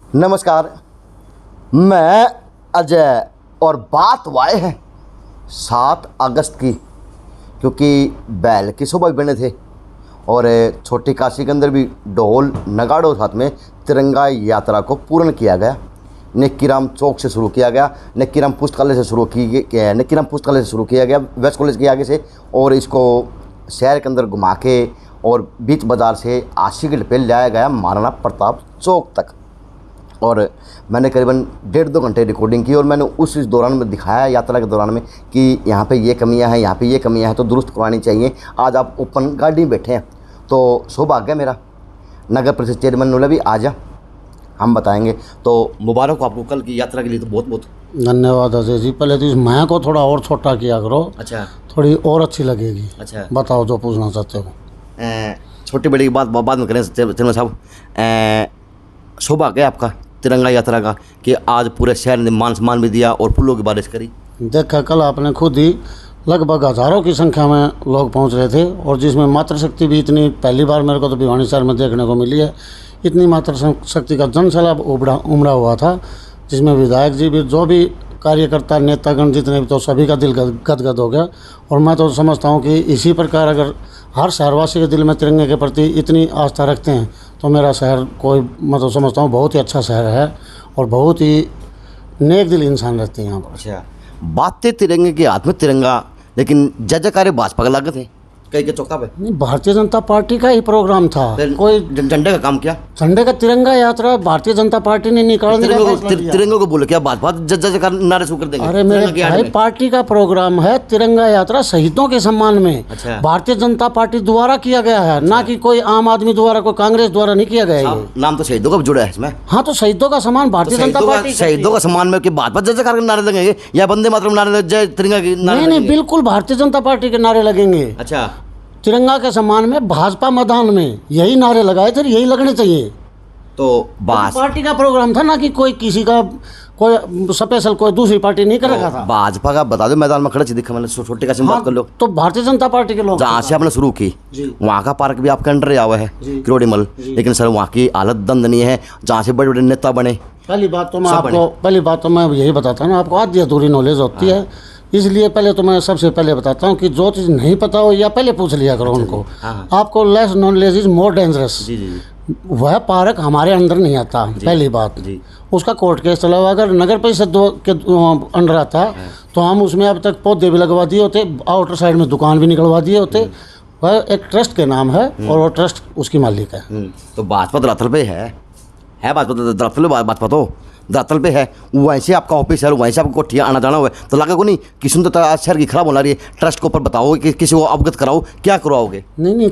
नमस्कार, मैं अजय और बात वाए है 7 अगस्त की, क्योंकि बैल की शोभा भी बने थे और छोटी काशी के अंदर भी ढोल नगाड़ों साथ में तिरंगा यात्रा को पूर्ण किया गया। निक्कीराम चौक से शुरू किया गया, निक्कीराम पुस्तकालय से शुरू किया गया वेस्ट कॉलेज के आगे से, और इसको शहर के अंदर घुमा के और बीच बाज़ार से आशी गेट पे लाया गया महाराणा प्रताप चौक तक। और मैंने करीबन 1.5-2 घंटे रिकॉर्डिंग की और मैंने उस दौरान में दिखाया, यात्रा के दौरान में, कि यहाँ पे ये कमियाँ हैं, यहाँ पे ये कमियाँ हैं, तो दुरुस्त करवानी चाहिए। आज आप ओपन गाड़ी में बैठे हैं तो सौभाग्य मेरा। नगर परिषद चेयरमैन ने भी आ जा, हम बताएंगे। तो मुबारक हो आपको कल की यात्रा के लिए, तो बहुत बहुत धन्यवाद अजय जी। पहले तो इस मैं को थोड़ा और छोटा किया करो। अच्छा, थोड़ी और अच्छी लगेगी। अच्छा, बताओ जो पूछना चाहते हो। छोटी बड़ी की बात बाद में करें चेयरमैन साहब। सौभाग्य है आपका तिरंगा यात्रा का कि आज पूरे शहर ने मान सम्मान भी दिया और फूलों की बारिश करी। देखा कल आपने खुद ही लगभग हज़ारों की संख्या में लोग पहुंच रहे थे, और जिसमें मातृशक्ति भी इतनी पहली बार मेरे को तो भिवानी शहर में देखने को मिली है। इतनी मातृशक्ति का जनसैलाब उमड़ा हुआ था, जिसमें विधायक जी भी, जो भी कार्यकर्ता नेतागण जितने भी, तो सभी का दिल गदगद हो गया। और मैं तो समझता हूँ कि इसी प्रकार अगर हर शहरवासी के दिल में तिरंगे के प्रति इतनी आस्था रखते हैं तो मेरा शहर कोई, मैं तो समझता हूँ बहुत ही अच्छा शहर है और बहुत ही नेक दिल इंसान रहते हैं यहाँ पर। अच्छा, बातें तिरंगे के हाथ में तिरंगा, लेकिन जजकारे भाजपा का लागत है कई के चौका पे। नहीं, भारतीय जनता पार्टी का ही प्रोग्राम था। कोई झंडे का काम किया, झंडे का तिरंगा यात्रा भारतीय जनता पार्टी ने निकालने का फैसला किया। तिरंगे को बोले क्या भाजपा जजकार नारे शुरू कर देंगे। अरे मेरे भाई, पार्टी का प्रोग्राम है तिरंगा यात्रा शहीदों के सम्मान में। अच्छा। भारतीय जनता पार्टी द्वारा किया गया है। अच्छा। ना कि कोई आम आदमी द्वारा, कोई कांग्रेस द्वारा नहीं किया गया है। नाम तो शहीदों का जुड़ा है इसमें। हाँ, तो शहीदों का सम्मान भारतीय जनता पार्टी, शहीदों का सम्मान में कि भाजपा जजकार के नारे लगेंगे या वंदे मातरम नारे, जय तिरंगा के नारे? नहीं, बिल्कुल भारतीय जनता पार्टी के नारे लगेंगे। अच्छा, तिरंगा के सम्मान में भाजपा मैदान में यही नारे लगाए थे, यही लगने चाहिए। तो पार्टी का प्रोग्राम था, ना कि कोई किसी का कोई स्पेशल कोई दूसरी पार्टी नहीं कर रखा था। भाजपा का बता दो, मैदान में खड़े दिखा मैंने छोटे का बात कर लो। तो भारतीय जनता पार्टी के लोग जहाँ से आपने शुरू की वहाँ का पार्क भी आपके अंडर आवा है, किरोड़ीमल, लेकिन सर वहाँ की हालत दंदनीय है, जहाँ से बड़े बड़े नेता बने। पहली बात तो मैं यही बताता हूँ, आपको आधी अधूरी नॉलेज होती है, इसलिए पहले तो मैं सबसे पहले बताता हूँ कि जो चीज़ नहीं पता हो या पहले पूछ लिया करो उनको। आपको less knowledge is more dangerous. वह पार्क हमारे अंदर नहीं आता, पहली बात। उसका कोर्ट केस चला हुआ। अगर नगर परिषद के अंडर आता तो हम उसमें अब तक पौधे भी लगवा दिए होते, आउटर साइड में दुकान भी निकलवा दिए होते। वह एक ट्रस्ट के नाम है और वो ट्रस्ट उसकी मालिक है। तो भाजपा धरातल पे है भाजपा तो धरातल पे है। वहीं से आपका ऑफिस है, वहीं से आपको कोठियाँ आना जाना हुआ है, तो लगा को नहीं कि सुंदरता शहर की खराब होना रही है। ट्रस्ट के ऊपर बताओ कि किसी को अवगत कराओ, क्या करवाओगे? नहीं,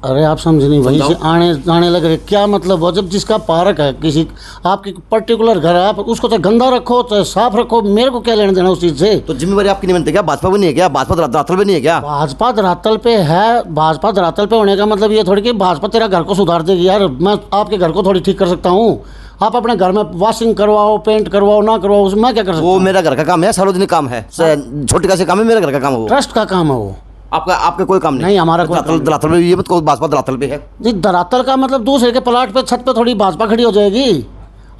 अरे आप समझे नहीं, वहीं से आने जाने लग रहे, क्या मतलब हो? जब जिसका पार्क है, किसी आपकी पर्टिकुलर घर है, आप उसको चाहे गंदा रखो चाहे साफ रखो, मेरे को क्या लेना देना उस चीज़ से? तो जिम्मेवारी आपकी नहीं बनती क्या? भाजपा भी नहीं है क्या? भाजपा धरातल पे नहीं है क्या? भाजपा धरातल पे है। भाजपा धरातल पे होने का मतलब ये थोड़ी कि भाजपा तेरा घर को सुधार देगी। यार, मैं आपके घर को थोड़ी ठीक कर सकता हूँ। आप अपने घर में वॉशिंग करवाओ, पेंट करवाओ, ना करवाओ, उसमें मैं क्या कर सकता हूँ? वो मेरा घर का काम है, सार्वजनिक काम है, छोटे का से काम है, मेरा घर का काम है, वो ट्रस्ट का काम है। वो आपका कोई काम नहीं। हमारा धरातल पे ये मत कहो भाजपा धरातल पे है जी। धरातल का मतलब दूसरे के प्लाट पे, छत पे थोड़ी भाजपा खड़ी हो जाएगी।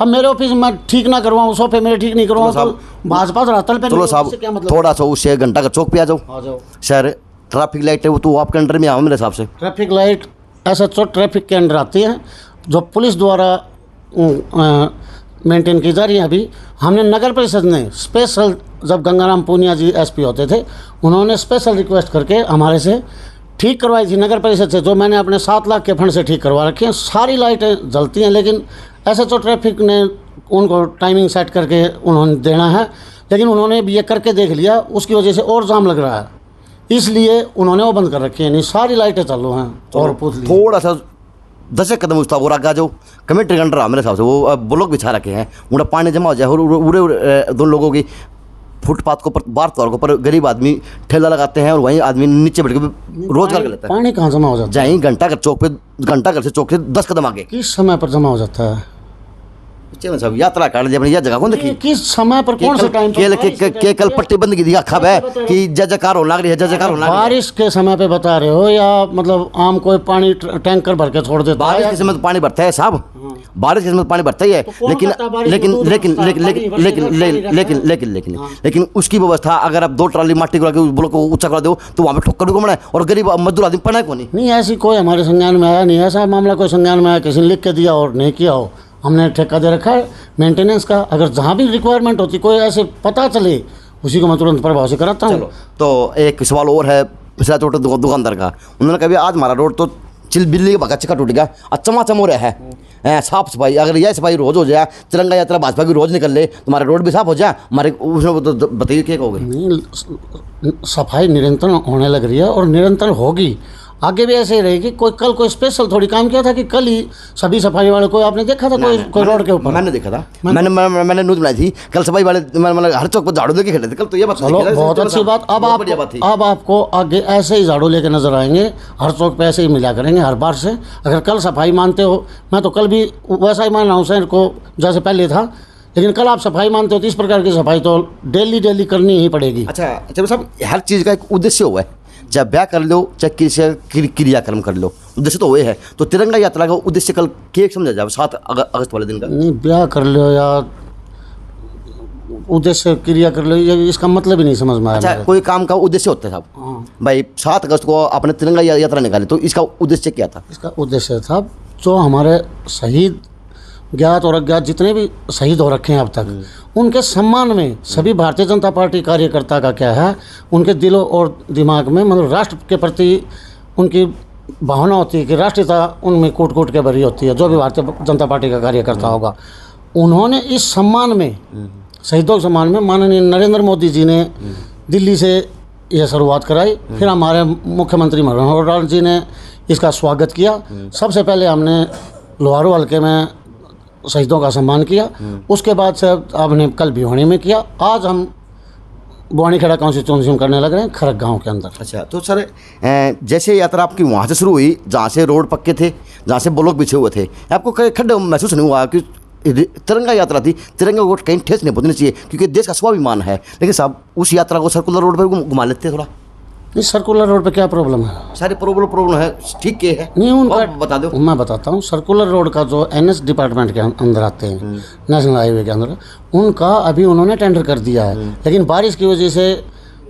अब मेरे ऑफिस में ठीक ना करवाऊँ, सोफे मेरे ठीक नहीं करवाऊँ, तो भाजपा धरातल पे। चलो साहब, थोड़ा सा उससे घंटा का चौक पे आ जाओ। शहर ट्रैफिक लाइट है वो तो आपके अंडर में आओ मेरे हिसाब से। ट्रैफिक लाइट SHO ट्रैफिक के अंडर आती है, जो पुलिस द्वारा मेंटेन की जा रही है। अभी हमने नगर परिषद ने स्पेशल, जब गंगाराम पूनिया जी SP होते थे, उन्होंने स्पेशल रिक्वेस्ट करके हमारे से ठीक करवाई थी नगर परिषद से, जो मैंने अपने 7 लाख के फंड से ठीक करवा रखी हैं। सारी लाइटें जलती हैं, लेकिन SHO ट्रैफिक ने उनको टाइमिंग सेट करके उन्होंने देना है, लेकिन उन्होंने ये करके देख लिया, उसकी वजह से और जाम लग रहा है, इसलिए उन्होंने वो बंद कर रखी है। नहीं, सारी लाइटें चालू हैं। और पूछ लीजिए, थोड़ा सा 10 कदम उसका वो आगे आ जाओ, कमेटी के अंडर मेरे हिसाब से वो ब्लॉक बिछा रखे हैं, उनका पानी जमा हो जाए और उड़े दोनों लोगों की फुटपाथ के ऊपर, बार तौर के ऊपर गरीब आदमी ठेला लगाते हैं और वहीं आदमी नीचे बैठ के रोजगार कर लेता है। पानी कहाँ जमा हो जाता है? घंटा घर से चौक से 10 कदम आगे। किस समय पर जमा हो जाता है? चलो सब यात्रा कर ली अपनी यह जगह कौन देखी किस समय पर कौन से टाइम के कल पट्टी बंद की दी खब है कि जजकार होने लग रही है जजकार होने लग रही है। बारिश के समय पे बता रहे हो या मतलब आम कोई पानी टैंकर भर के छोड़ देता बारिश के समय तो पानी भरता है साहब, बारिश के समय तो पानी भरता ही है, लेकिन लेकिन लेकिन लेकिन लेकिन लेकिन लेकिन लेकिन लेकिन उसकी व्यवस्था अगर आप 2 ट्राली माटी को ब्लॉक को ऊंचा करा दो तो वहाँ पे ठोकर को बनाए और गरीब मजदूर आदमी पढ़ा को नहीं। ऐसी कोई हमारे संज्ञान में आया नहीं, ऐसा मामला कोई संज्ञान में आया किसी ने लिख के दिया और नहीं किया हो। हमने ठेका दे रखा है मेंटेनेंस का, अगर जहाँ भी रिक्वायरमेंट होती कोई ऐसे पता चले उसी को मैं तुरंत प्रभाव से कराता हूँ। तो एक सवाल और है पिछला छोटे दुकानदार का, उन्होंने कहा आज हमारा रोड तो चिल बिल्ली का चिका टूट गया, चमाचम हो रहा है, साफ सफाई अगर यह सफाई रोज हो जाए, तिरंगा यात्रा भाजपा की रोज निकल ले तुम्हारे रोड भी साफ हो जाए हमारे उसमें तो बताइए क्या कहोगे। नहीं, सफाई निरंतर होने लग रही है और निरंतर होगी, आगे भी ऐसे ही रहेगी। कोई कल स्पेशल थोड़ी काम किया था कि कल ही सभी सफाई वाले को आपने देखा था कोई रोड के ऊपर? मैंने देखा था, मैंने न्यूज बनाई थी कल सफाई वाले मतलब हर चौक पर झाड़ू लेके खड़े थे कल, तो ये बात चलो बहुत अच्छी बात। अब आपको आगे ऐसे ही झाड़ू लेके नजर आएंगे, हर चौक पे ऐसे ही मिला करेंगे हर बार से। अगर कल सफाई मानते हो, मैं तो कल भी वैसा ही मान रहा हूँ शहर को जैसे पहले था, लेकिन कल आप सफाई मानते हो तो इस प्रकार की सफाई तो डेली करनी ही पड़ेगी। अच्छा चलो साहब, हर चीज़ का एक उद्देश्य हुआ है, चाहे ब्याह कर लो चाहे क्रियाक्रम कर लो, उद्देश्य तो हुए है। तो तिरंगा यात्रा का उद्देश्य कल क्या समझा जाए 7 अगस्त वाले दिन का? नहीं, ब्याह कर लो या उद्देश्य क्रिया कर लो, ये इसका मतलब ही नहीं समझ में आया। अच्छा, कोई काम का उद्देश्य होता है साहब? भाई 7 अगस्त को आपने तिरंगा यात्रा निकाली तो इसका उद्देश्य क्या था? इसका उद्देश्य था जो हमारे शहीद ज्ञात और अज्ञात जितने भी शहीद हो रखे हैं अब तक, उनके सम्मान में सभी भारतीय जनता पार्टी कार्यकर्ता का क्या है, उनके दिलों और दिमाग में मतलब राष्ट्र के प्रति उनकी भावना होती है कि राष्ट्रीयता उनमें कूट कूट के भरी होती है। जो भी भारतीय जनता पार्टी का कार्यकर्ता होगा, उन्होंने इस सम्मान में, शहीदों के सम्मान में माननीय नरेंद्र मोदी जी ने दिल्ली से यह शुरुआत कराई। फिर हमारे मुख्यमंत्री मनोहर लाल जी ने इसका स्वागत किया। सबसे पहले हमने लोहारू हल्के में शहीदों का सम्मान किया, उसके बाद से आपने कल भिवानी में किया, आज हम बुआनीखेड़ा कॉन्स्टिट्यूंसी में करने लग रहे हैं खरक गांव के अंदर। अच्छा, तो सर जैसे यात्रा आपकी वहाँ से शुरू हुई जहाँ से रोड पक्के थे, जहाँ से ब्लॉक बिछे हुए थे, आपको कहीं खड्डे महसूस नहीं हुआ कि तिरंगा यात्रा थी, तिरंगा को कहीं ठेस नहीं पहुँचनी चाहिए क्योंकि देश का स्वाभिमान है, लेकिन साहब उस यात्रा को सर्कुलर रोड पर घुमा लेते हैं थोड़ा? इस सर्कुलर रोड पे क्या प्रॉब्लम है? सारे प्रॉब्लम है, ठीक है नहीं उनका बता दो। मैं बताता हूँ। सर्कुलर रोड का जो NS डिपार्टमेंट के अंदर आते हैं, नेशनल हाईवे के अंदर, उनका अभी उन्होंने टेंडर कर दिया है, लेकिन बारिश की वजह से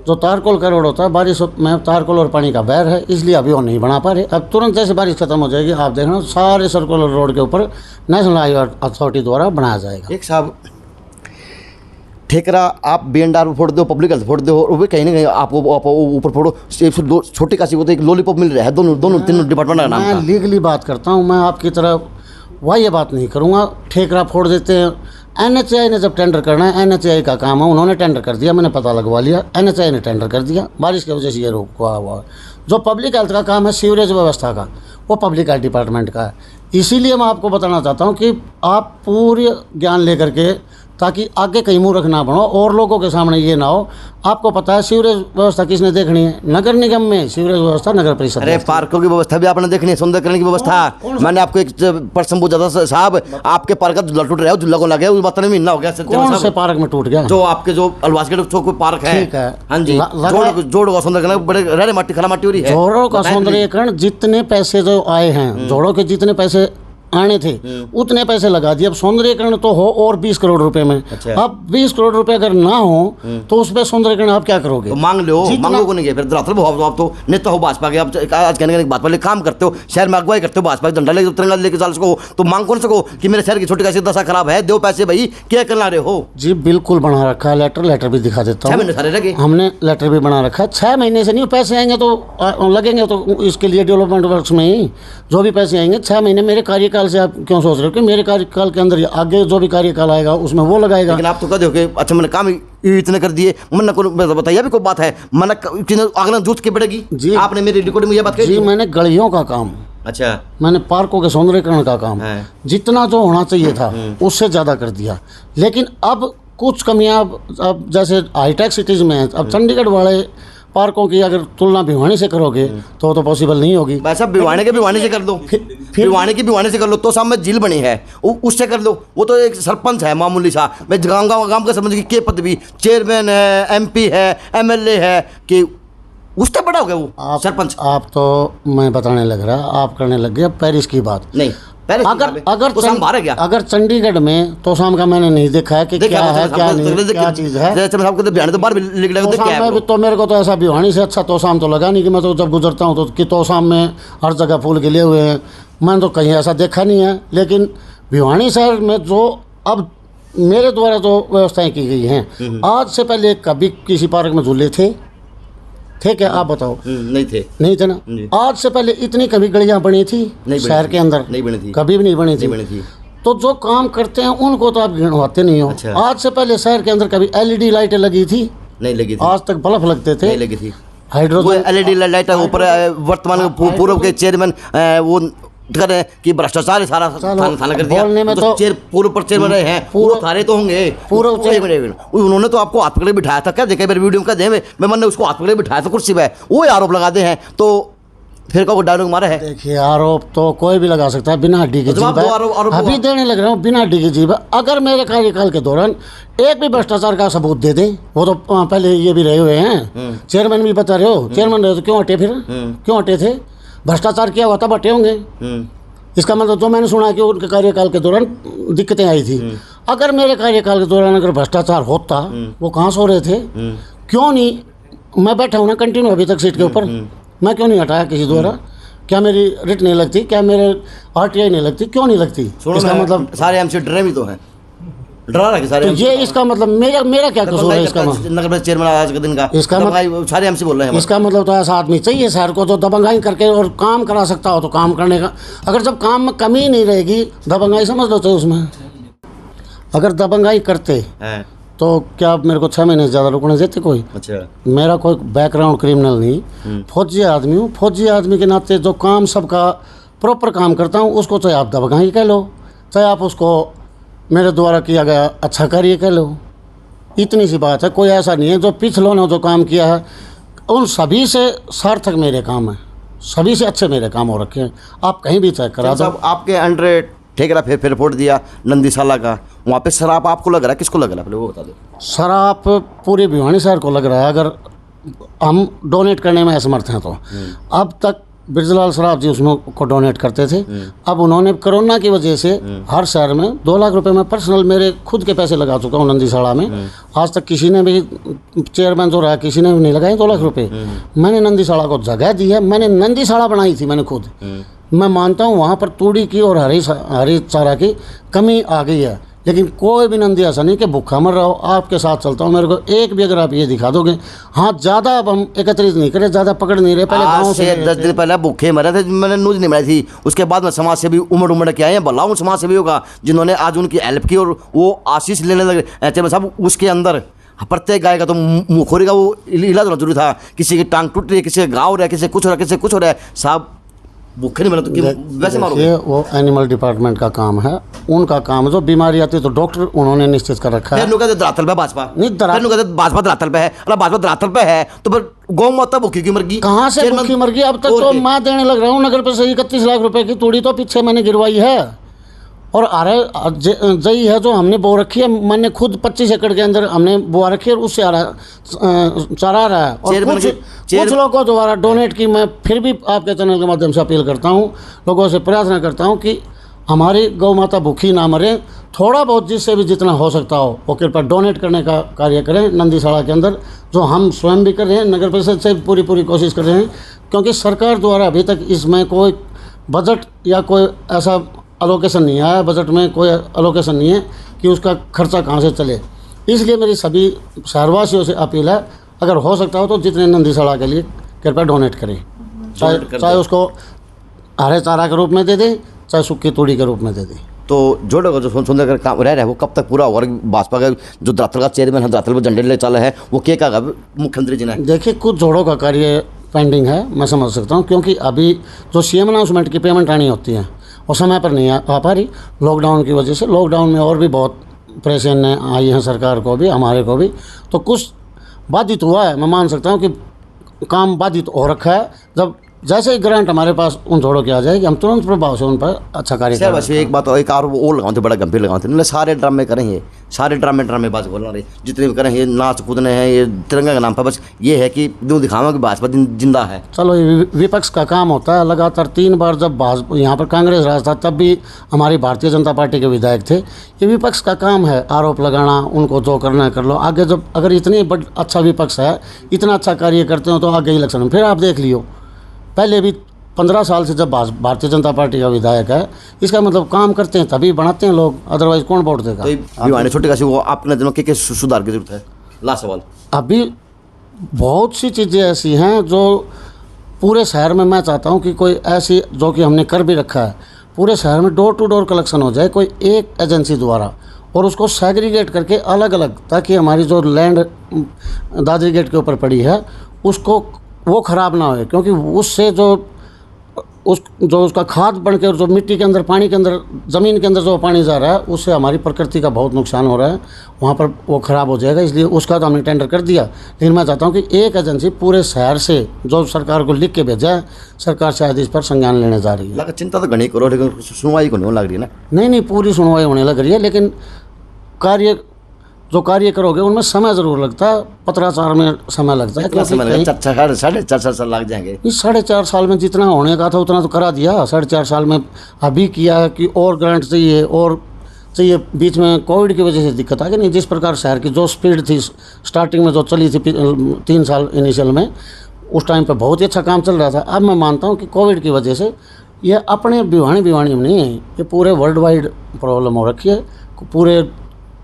जो तारकोल का रोड होता है, बारिश में तारकोल और पानी का बहर है, इसलिए अभी वो नहीं बना पा रहे। अब तुरंत जैसे बारिश खत्म हो जाएगी, आप देखना सारे सर्कुलर रोड के ऊपर नेशनल हाईवे अथॉरिटी द्वारा बनाया जाएगा। एक साहब ठेकरा आप BNR फोड़ दो, पब्लिक हेल्थ फोड़ दो, और वो कहीं ना कहीं आपको ऊपर फोड़ो, छोटी काशी को तो एक लॉलीपॉप मिल रहा है दोनों तीनों डिपार्टमेंट का नाम। मैं लीगली बात करता हूँ, मैं आपकी तरफ वह ये बात नहीं करूँगा। ठेकरा फोड़ देते हैं। NHAI ने जब टेंडर करना है, NHAI का काम है, उन्होंने टेंडर कर दिया, मैंने पता लगवा लिया, NHAI ने टेंडर कर दिया, बारिश की वजह से ये रोका हुआ है। जो पब्लिक हेल्थ का काम है, सीवरेज व्यवस्था का, वो पब्लिक हेल्थ डिपार्टमेंट का है। इसीलिए मैं आपको बताना चाहता हूँ कि आप पूरे ज्ञान लेकर के, ताकि आगे कहीं मुँह रखना पड़ो और लोगों के सामने ये ना हो। आपको पता है सीवरेज व्यवस्था किसने देखनी है? नगर निगम में सीवरेज व्यवस्था नगर परिषद। अरे पार्कों की व्यवस्था भी आपने देखनी है, सुंदरीकरण की व्यवस्था। मैंने आपको एक प्रश्न पूछा था साहब, आपके पार्क का झूला टूट रहा है, झूला को लगे उस बात में महीना हो गया। कौन से पार्क में टूट गया? जो आपके जो अलवास के चौक पार्क है। ठीक है, हाँ जी, जोड़ों का सुंदरीकरण, बड़े रड़े माटी खला माटी हो रही है। जोड़ों का सुंदरीकरण, जितने पैसे जो आए हैं, जोड़ों के जितने पैसे आने थे उतने पैसे लगा दिए। अब सौंदर्यकरण तो हो और 20 करोड़ रुपए में। अच्छा। अब 20 करोड़ रुपए अगर ना हो तो उस पर सौंदर्यकरण आप क्या करोगे? तो मांग लो, मांगो को नहीं गए फिर धरातल आप तो नेता हो भाजपा के, आप आज कहने बात वाले काम करते हो, शहर में अगुवाई करते हो, भाजपा झंडा लेके तिरंगा लेके चल सको, तो मांग कौन सको कि मेरे शहर की छोटी कैसी दशा खराब है, दो पैसे भाई क्या करना रहे हो? जी बिल्कुल बना रखा है, लेटर भी दिखा देता हूँ। 6 महीने सारे लगे, हमने लेटर भी बना रखा है। 6 महीने से नहीं, पैसे आएंगे तो लगेंगे, तो इसके लिए डेवलपमेंट वर्क्स में ही जो भी पैसे आएंगे 6 महीने मेरे कार्यकाल से। आप क्यों सोच रहे हो कि मेरे कार्यकाल के अंदर आगे जो भी कार्यकाल आएगा उसमें वो लगाएगा? लेकिन आप तो कहते हो कि अच्छा मैंने काम इतने कर दिए, मन को बताइए भी कोई बात है, मन अगला दूध की बढ़ेगी जी। आपने मेरी रिकॉर्डिंग में ये बात कही जी, मैंने गलियों का काम, अच्छा मैंने पार्कों के सौंदर्यीकरण का काम जितना जो होना चाहिए था उससे ज़्यादा कर दिया। लेकिन अब कुछ कमियां, अब जैसे हाईटेक सिटीज़ में है, अब चंडीगढ़ वाले पार्कों की अगर तुलना भिवानी से करोगे तो पॉसिबल नहीं होगी। भाई साहब भिवानी के भिवानी से कर दो, भिवानी से कर लो, तो सामने झील बनी है उससे कर लो, वो तो एक सरपंच है मामूली सा, मैं गाँव का समझ के पदवी, चेयरमैन है, MP है, MLA है, कि उससे बड़ा हो गया वो सरपंच। आप तो मैं बताने लग रहा, आप करने लग गए पेरिस की बात। नहीं, अगर चंडीगढ़ में तोसाम का मैंने नहीं देखा है कि क्या है क्या नहीं, क्या चीज़ है। तो मेरे को तो ऐसा भिवानी से अच्छा तोसाम तो लगा नहीं, कि मैं तो जब गुजरता हूँ तो कि तोसाम में हर जगह फूल खिले हुए हैं, मैंने तो कहीं ऐसा देखा नहीं है। लेकिन भिवानी शहर में जो अब मेरे द्वारा जो व्यवस्थाएं की गई हैं, आज से पहले कभी किसी पार्क में झूले थे क्या आप बताओ? नहीं थे ना। आज से पहले इतनी कभी गलियां बनी थी शहर के अंदर? नहीं बनी थी, कभी भी नहीं बनी थी। तो जो काम करते हैं उनको तो आप गिनवाते नहीं हो। अच्छा। आज से पहले शहर के अंदर कभी LED लाइटें लगी थी? नहीं लगी थी। आज तक बल्ब लगते थे? नहीं लगी थी। हाइड्रोजन LED लाइट ऊपर वर्तमान पूर्व के चेयरमैन वो करें कि भ्रष्टाचार सारा थाना कर दिया। बोलने में तो पूर्व पर चेयरमैन रहे हैं, पूरे थाने तो होंगे पूर्व। उन्होंने तो आपको हाथ पकड़े बिठाया था क्या? देखा मेरे वीडियो में दे मैं मैंने उसको हाथ पकड़े बिठाया था कुर्सी पे, वो आरोप लगाते हैं तो फिर का वो डायलॉग मारा है। देखिए आरोप तो कोई भी लगा सकता है, बिना हड्डी की जीभ है। अभी देने लग रहा हूँ बिना हड्डी की जीभ है। अगर मेरे कार्यकाल के दौरान एक भी भ्रष्टाचार का सबूत दे दें, वो तो पहले ये भी रहे हुए हैं, चेयरमैन भी बता रहे हो, चेयरमैन रहे तो क्यों हटे? फिर क्यों हटे थे? भ्रष्टाचार किया हुआ था, हटे होंगे। इसका मतलब जो मैंने सुना कि उनके कार्यकाल के दौरान दिक्कतें आई थी। अगर मेरे कार्यकाल के दौरान अगर भ्रष्टाचार होता, वो कहाँ सो रहे थे? क्यों नहीं? मैं बैठा हूँ ना कंटिन्यू अभी तक सीट के ऊपर, मैं क्यों नहीं हटाया किसी द्वारा? क्या मेरी रिट नहीं लगती? क्या मेरे RTI नहीं लगती? क्यों नहीं लगती? इसका मतलब सारे MC डरे भी तो हैं, डरा रहा है सारे। तो ये इसका मतलब मेरा क्या कसूर है? इसका नगर चेयरमैन आज के दिन का इसका सारे MC बोल रहे हैं। इसका मतलब तो ऐसा आदमी चाहिए शहर को जो दबंगाई करके और काम करा सकता हो, तो काम करने का। अगर जब काम में कमी नहीं रहेगी, दबंगाई समझ लो तो उसमें अगर दबंगाई करते तो क्या आप मेरे को 6 महीने से ज़्यादा रुकने देते कोई? अच्छा। मेरा कोई बैकग्राउंड क्रिमिनल नहीं, फौजी आदमी हूँ। फौजी आदमी के नाते जो काम सबका प्रॉपर काम करता हूँ, उसको चाहे आप दबंगाई कह लो, चाहे आप उसको मेरे द्वारा किया गया अच्छा कार्य कह लो, इतनी सी बात है। कोई ऐसा नहीं है। जो पिछलों ने जो काम किया है उन सभी से सार्थक मेरे काम है, सभी से अच्छे मेरे काम हो रखे हैं। आप कहीं भी चेक करा दो। आपके अंडर ठेकेदार फिर रिपोर्ट दिया नंदीशाला का, वहाँ पे शराब आपको लग रहा है, किसको लग रहा है पहले वो बता दो? शराब पूरे भिवानी शहर को लग रहा है, अगर हम डोनेट करने में असमर्थ हैं तो। अब तक बिरजलाल सराफ जी उसमें को डोनेट करते थे। अब उन्होंने कोरोना की वजह से हर शहर में 2 लाख रुपए में पर्सनल मेरे खुद के पैसे लगा चुका हूँ नंदीशाला में। आज तक किसी ने भी चेयरमैन जो रहा किसी ने भी नहीं लगाए 2 लाख रुपए। मैंने नंदीशाला को जगह दी है, मैंने नंदीशाला बनाई थी मैंने खुद। मैं मानता हूँ वहाँ पर तूड़ी की और हरी चारा की कमी आ गई है, लेकिन कोई भी नंदी ऐसा नहीं कि भूखा मर रहा हो। आपके साथ चलता हूँ, मेरे को एक भी अगर आप ये दिखा दोगे। हाँ, ज़्यादा अब हम एकत्रित नहीं करें, ज़्यादा पकड़ नहीं रहे। पहले गाँव से 10 दिन पहले भूखे मरे थे, मैंने न्यूज़ नहीं बनाई थी। उसके बाद में समाज से भी उमड़ के आए हैं, भला उन समाज से भी होगा जिन्होंने आज उनकी हेल्प की और वो आशीष लेने लगे चेयरमैन साहब। उसके अंदर प्रत्येक गाय का तो मुखोरी का वो इलाज होना जरूरी था। किसी की टांग टूट रही है, किसी का घाव हो रहा है, किसी कुछ हो रहा है, किसी कुछ हो रहा है। साहब भूखे नहीं बना तो वैसे मारोगे? वो एनिमल डिपार्टमेंट का काम है, उनका काम। जो बीमारी आती है तो डॉक्टर उन्होंने निश्चित कर रखा है। धरातल पे भाजपा नहीं, भाजपा धरातल पे है। अरे भाजपा धरातल पे है तो फिर गौ माता भूखी की मर गई? कहाँ से भूखी मर गई? अब तक तो मैं देने लग रहा हूँ नगर पर से 31 लाख रुपए की तूड़ी तो पीछे मैंने गिरवाई है। और जई है जो हमने बो रखी है, मैंने खुद 25 एकड़ के अंदर हमने बोआ रखी है और उससे चारा आ रहा है। और कुछ लोगों द्वारा डोनेट की। मैं फिर भी आपके चैनल के माध्यम से अपील करता हूँ, लोगों से प्रार्थना करता हूँ कि हमारी गौ माता भूखी ना मरे। थोड़ा बहुत जिससे भी जितना हो सकता हो वो कृपया डोनेट करने का कार्य करें नंदीशाला के अंदर, जो हम स्वयं भी कर रहे हैं, नगर परिषद से पूरी कोशिश कर रहे हैं। क्योंकि सरकार द्वारा अभी तक इसमें कोई बजट या कोई ऐसा अलोकेशन नहीं आया, बजट में कोई अलोकेशन नहीं है कि उसका खर्चा कहाँ से चले। इसलिए मेरी सभी शहरवासियों से अपील है, अगर हो सकता हो तो जितने नंदीशाला के लिए कृपया डोनेट करें, चाहे उसको हरे चारा के रूप में दे दें, चाहे सूखी तूड़ी के रूप में दे दें। तो जोड़ो का जो सुंदर कर काम रह रहा है वो कब तक पूरा होगा? भाजपा का जो धरातल का चेयरमैन है, धरातल पर झंडे ले चला है, वो क्या कहा मुख्यमंत्री जी ने? देखिए, कुछ जोड़ों का कार्य पेंडिंग है, मैं समझ सकता हूँ। क्योंकि अभी जो CM अनाउंसमेंट की पेमेंट आनी होती है वो समय पर नहीं आ पा रही, लॉकडाउन की वजह से। लॉकडाउन में और भी बहुत परेशानी आई हैं सरकार को भी, हमारे को भी। तो कुछ बाधित हुआ है, मैं मान सकता हूँ कि काम बाधित हो रखा है। जब जैसे ही ग्रांट हमारे पास उन थोड़ों की आ जाएगी, हम तुरंत प्रभाव से उन पर अच्छा कार्य सर करेंगे। बस एक बात और, एक और वो लगाते बड़ा गंभीर लगाते नहीं, सारे ड्रामे करें ये, सारे ड्रामेबाज बोलना रहे जितने भी करें, ये नाच कूदने हैं, ये तिरंगा के नाम पर बस ये है कि दूर दिखावा कि भाजपा जिंदा है। चलो ये विपक्ष का काम होता है। लगातार 3 बार जब भाजपा यहाँ पर कांग्रेस राज था तब भी हमारी भारतीय जनता पार्टी के विधायक थे। ये विपक्ष का काम है आरोप लगाना, उनको जो करना है कर लो। आगे जब अगर इतनी अच्छा विपक्ष है, इतना अच्छा कार्य करते हो तो आगे इलेक्शन में फिर आप देख लियो। पहले भी 15 साल से जब भारतीय जनता पार्टी का विधायक है, इसका मतलब काम करते हैं तभी बनाते हैं लोग, अदरवाइज कौन वोट देगा। तो भिवानी छोटे का वो आपके नजर में क्या सुधार की जरूरत है? लास्ट सवाल। अभी बहुत सी चीज़ें ऐसी हैं जो पूरे शहर में मैं चाहता हूं कि कोई ऐसी, जो कि हमने कर भी रखा है, पूरे शहर में डोर टू डोर कलेक्शन हो जाए कोई एक एजेंसी द्वारा, और उसको सेग्रीगेट करके अलग अलग, ताकि हमारी जो लैंड दादरी गेट के ऊपर पड़ी है उसको वो ख़राब ना हो, क्योंकि उससे जो उसका खाद बन के, और जो मिट्टी के अंदर, पानी के अंदर, ज़मीन के अंदर जो पानी जा रहा है, उससे हमारी प्रकृति का बहुत नुकसान हो रहा है। वहाँ पर वो ख़राब हो जाएगा, इसलिए उसका तो हमने टेंडर कर दिया। लेकिन मैं चाहता हूँ कि एक एजेंसी पूरे शहर से जो सरकार को लिख के भेजा है, सरकार शायद इस पर संज्ञान लेने जा रही है। चिंता तो घनी करो, लेकिन सुनवाई को नहीं लग रही है ना? नहीं, पूरी सुनवाई होने लग रही है, लेकिन जो कार्य करोगे उनमें समय ज़रूर लगता है, पत्राचार में समय लगता है। साढ़े 4 साल लग जाएंगे। इस 4.5 साल में जितना होने का था उतना तो करा दिया। 4.5 साल में अभी किया है कि और ग्रांट चाहिए और चाहिए। बीच में कोविड की वजह से दिक्कत आ गई। नहीं, जिस प्रकार शहर की जो स्पीड थी स्टार्टिंग में, जो चली थी 3 साल इनिशियल में, उस टाइम पे बहुत ही अच्छा काम चल रहा था। अब मैं मानता हूँ कि कोविड की वजह से ये अपने भिवानी में नहीं है, ये पूरे वर्ल्ड वाइड प्रॉब्लम हो रखी है, पूरे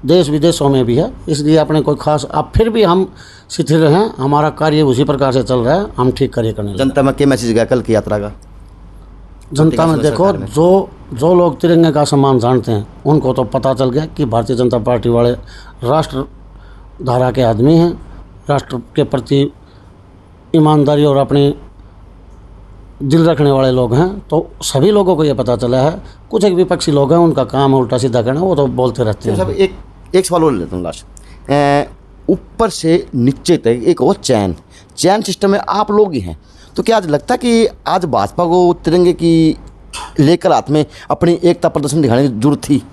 देश विदेशों में भी है। इसलिए अपने कोई खास, अब फिर भी हम शिथिल हैं, हमारा कार्य उसी प्रकार से चल रहा है, हम ठीक कार्य करने। जनता में क्या मैसेज गया कल की यात्रा का? जनता में देखो, जो लोग तिरंगे का सम्मान जानते हैं उनको तो पता चल गया कि भारतीय जनता पार्टी वाले राष्ट्र धारा के आदमी हैं, राष्ट्र के प्रति ईमानदारी और अपनी दिल रखने वाले लोग हैं। तो सभी लोगों को ये पता चला है। कुछ एक विपक्षी लोग हैं, उनका काम है उल्टा सीधा करना, वो तो बोलते रहते हैं। सब एक सवाल और लेता हूँ लास्ट। ऊपर से नीचे तक एक और चैन सिस्टम में आप लोग ही हैं, तो क्या आज लगता है कि आज भाजपा को तिरंगे की लेकर हाथ में अपनी एकता प्रदर्शन दिखाने की जरूरत थी?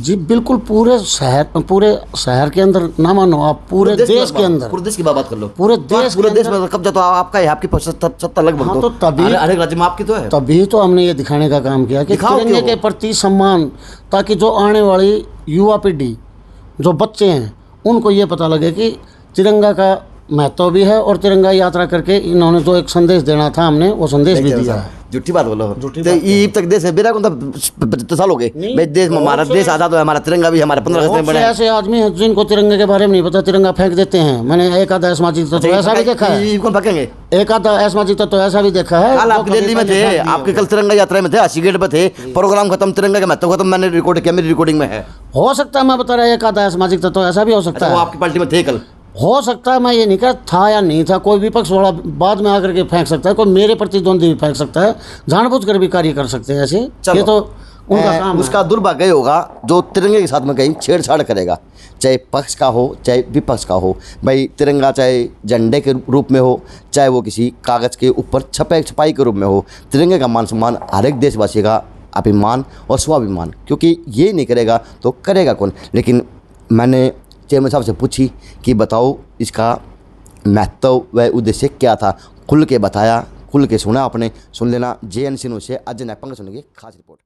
जी बिल्कुल। पूरे शहर के अंदर ना मानो आप, पूरे देश के अंदर, पूरे देश की बात कर लो, पूरे देश में कब्जा तो आपका है, आपकी सत्ता लगभग। हाँ, तो तभी हर एक राज्य में आपकी तो है। तभी तो हमने ये दिखाने का काम किया कि तिरंगे के प्रति सम्मान, ताकि जो आने वाली युवा पीढ़ी, जो बच्चे हैं, उनको ये पता लगे कि तिरंगा का महत्व भी है, और तिरंगा यात्रा करके इन्होंने जो एक संदेश देना था, हमने वो संदेश भी दिया है। झूठी बात बोलो, ये तक देश है बेरा कौन था? 75 साल हो गए भाई, देश में हमारा देश आज़ाद हुआ, हमारा तिरंगा भी हमारे 15 अगस्त में बना है। ऐसे आदमी हैं जिनको तिरंगे के बारे में नहीं पता, तिरंगा फेंक देते हैं। मैंने एक आधा सामाजिक तो ऐसा भी देखा है, कौन फेंकेंगे? एक आधा सामाजिक तो ऐसा भी देखा है। कल आपकी दिल्ली में थे, आपके कल तिरंगा यात्रा में थे, अस्सी गेट पे थे, प्रोग्राम खत्म, तिरंगा का महत्व खत्म, मैंने रिकॉर्ड किया, मेरी रिकॉर्डिंग में है। हो सकता है, मैं बता रहा एक आधा सामाजिक तो ऐसा भी हो सकता है। वो आपकी पार्टी में थे कल, हो सकता है। मैं ये नहीं कहा था या नहीं था, कोई विपक्ष वाला बाद में आकर के फेंक सकता है, कोई मेरे प्रतिद्वंदी भी फेंक सकता है, जानबूझकर भी कार्य कर सकते हैं ऐसे। ये तो उनका काम है। उसका दुर्भाग्य होगा जो तिरंगे के साथ में कहीं छेड़छाड़ करेगा, चाहे पक्ष का हो चाहे विपक्ष का हो। भाई तिरंगा चाहे झंडे के रूप में हो, चाहे वो किसी कागज़ के ऊपर छपाई के रूप में हो, तिरंगे का मान सम्मान हर एक देशवासी का अभिमान और स्वाभिमान, क्योंकि ये नहीं करेगा तो करेगा कौन? लेकिन मैंने चेयरमैन साहब से पूछी कि बताओ इसका महत्व व उद्देश्य क्या था, खुल के बताया, खुल के सुना आपने। सुन लेना JNC न्यूज़ से अजय नेपंग सुनेंगे खास रिपोर्ट।